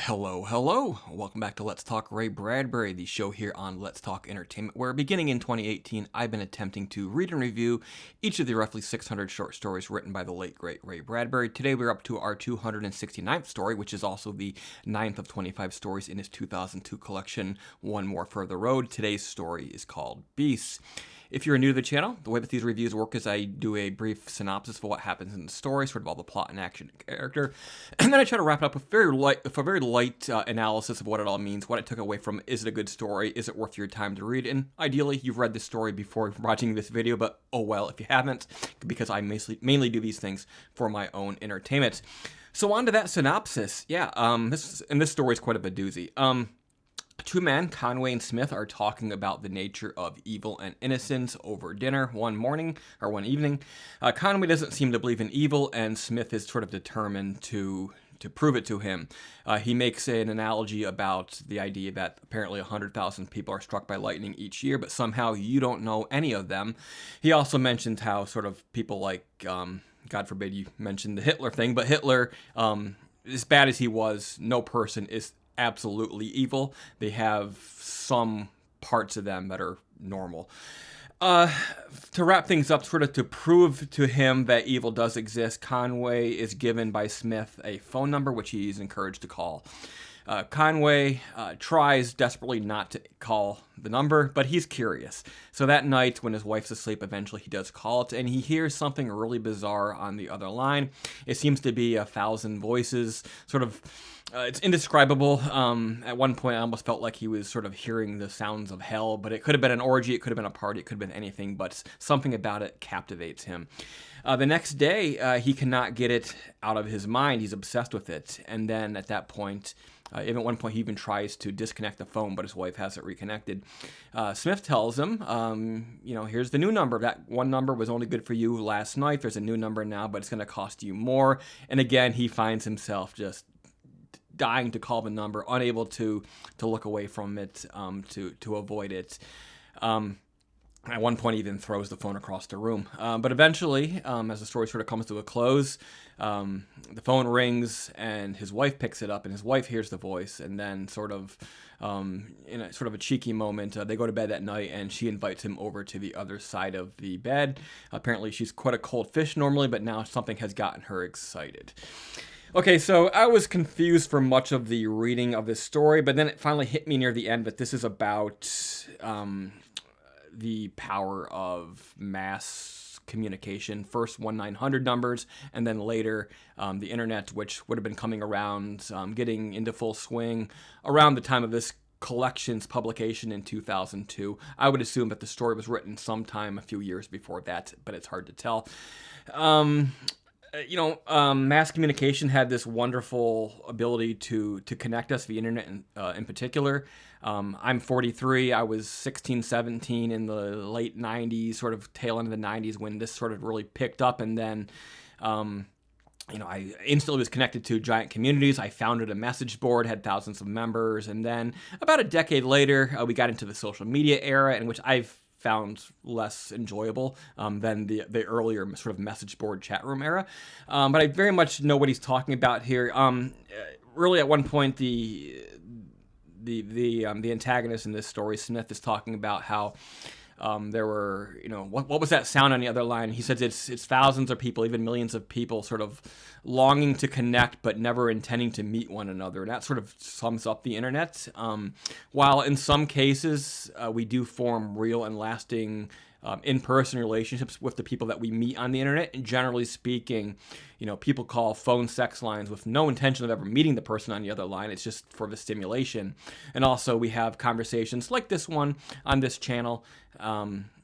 Hello. Welcome back to Let's Talk Ray Bradbury, the show here on Let's Talk Entertainment, where beginning in 2018, I've been attempting to read and review each of the roughly 600 short stories written by the late, great Ray Bradbury. Today, we're up to our 269th story, which is also the 9th of 25 stories in his 2002 collection, One More Further Road. Today's story is called Beasts. If you're new to the channel, the way that these reviews work is I do a brief synopsis of what happens in the story, sort of all the plot and action and character, and then I try to wrap it up with a very light analysis of what it all means, what I took away from it. Is it a good story? Is it worth your time to read? And ideally, you've read this story before watching this video, but oh well if you haven't, because I mainly do these things for my own entertainment. So on to that synopsis. This story is quite a doozy. Two men, Conway and Smith, are talking about the nature of evil and innocence over dinner one evening. Conway doesn't seem to believe in evil, and Smith is sort of determined to prove it to him. He makes an analogy about the idea that apparently 100,000 people are struck by lightning each year, but somehow you don't know any of them. He also mentioned how sort of people like, God forbid you mentioned the Hitler thing, but Hitler, as bad as he was, no person is absolutely evil. They have some parts of them that are normal. To wrap things up, sort of to prove to him that evil does exist, Conway is given by Smith a phone number, which he's encouraged to call. Conway tries desperately not to call the number, but he's curious. So that night, when his wife's asleep, eventually he does call it, and he hears something really bizarre on the other line. It seems to be 1,000 voices, sort of. It's indescribable. At one point, I almost felt like he was sort of hearing the sounds of hell, but it could have been an orgy, it could have been a party, it could have been anything, but something about it captivates him. The next day, he cannot get it out of his mind. He's obsessed with it. And then at that point, even at one point, he even tries to disconnect the phone, but his wife has it reconnected. Smith tells him, here's the new number. That one number was only good for you last night. There's a new number now, but it's going to cost you more. And again, he finds himself just dying to call the number, unable to look away from it, to avoid it. At one point, he even throws the phone across the room. But eventually, as the story sort of comes to a close, the phone rings and his wife picks it up, and his wife hears the voice, and then sort of, in a sort of a cheeky moment, they go to bed that night, and she invites him over to the other side of the bed. Apparently, she's quite a cold fish normally, but now something has gotten her excited. Okay, so I was confused for much of the reading of this story, but then it finally hit me near the end that this is about the power of mass communication. First 1-900 numbers, and then later the internet, which would have been coming around, getting into full swing around the time of this collection's publication in 2002. I would assume that the story was written sometime a few years before that, but it's hard to tell. Mass communication had this wonderful ability to connect us, the internet in particular. I'm 43. I was 16, 17 in the late 90s, sort of tail end of the 90s when this sort of really picked up. And then, I instantly was connected to giant communities. I founded a message board, had thousands of members. And then about a decade later, we got into the social media era, in which I've found less enjoyable than the earlier sort of message board chat room era. But I very much know what he's talking about here. Really, at one point, the antagonist in this story, Smith, is talking about how there were, what was that sound on the other line? He says it's thousands of people, even millions of people, sort of longing to connect but never intending to meet one another. And that sort of sums up the internet. While in some cases we do form real and lasting in-person relationships with the people that we meet on the internet, and generally speaking, people call phone sex lines with no intention of ever meeting the person on the other line. It's just for the stimulation. And also we have conversations like this one on this channel,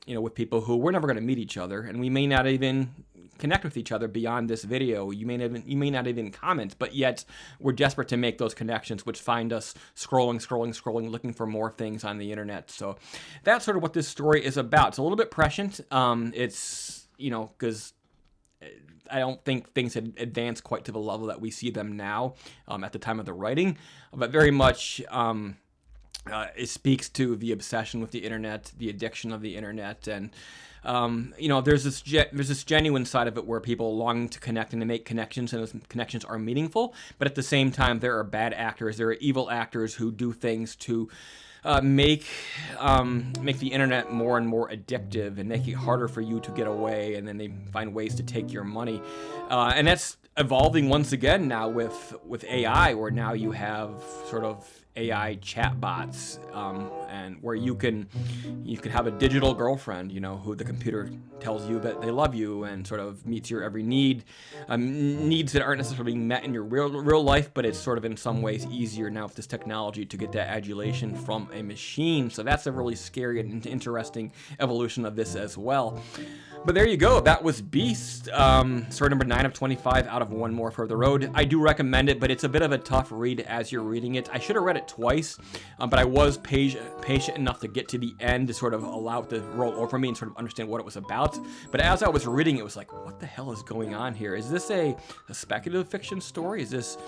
with people who we're never going to meet each other, and we may not even connect with each other beyond this video. You may not even comment, but yet we're desperate to make those connections, which find us scrolling, looking for more things on the internet. So that's sort of what this story is about. It's a little bit prescient. It's, because I don't think things had advanced quite to the level that we see them now at the time of the writing, but very much It speaks to the obsession with the internet, the addiction of the internet, and there's this genuine side of it where people long to connect and to make connections, and those connections are meaningful. But at the same time, there are bad actors, there are evil actors who do things to make the internet more and more addictive and make it harder for you to get away, and then they find ways to take your money, and that's evolving once again now with AI, where now you have sort of AI chatbots, and where you can have a digital girlfriend, who the computer tells you that they love you and sort of meets your every need, needs that aren't necessarily being met in your real life, but it's sort of in some ways easier now with this technology to get that adulation from a machine. So that's a really scary and interesting evolution of this as well. But there you go. That was Beast, story number 9 of 25 out of One More for the Road. I do recommend it, but it's a bit of a tough read as you're reading it. I should have read it twice, but I was patient enough to get to the end to sort of allow it to roll over me and sort of understand what it was about. But as I was reading, it was like, what the hell is going on here? Is this a speculative fiction story? Is this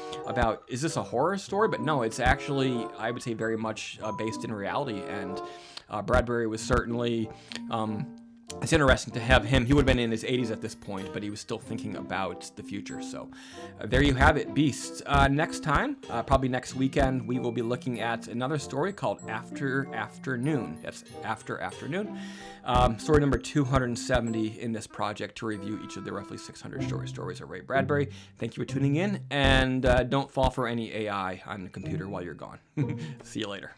a horror story? But no, it's actually, I would say, very much based in reality. And Bradbury was certainly... it's interesting to have him. He would have been in his 80s at this point, but he was still thinking about the future. So there you have it, Beasts. Next time, probably next weekend, we will be looking at another story called After Afternoon. That's After Afternoon. Story number 270 in this project to review each of the roughly 600 short stories of Ray Bradbury. Thank you for tuning in, and don't fall for any AI on the computer while you're gone. See you later.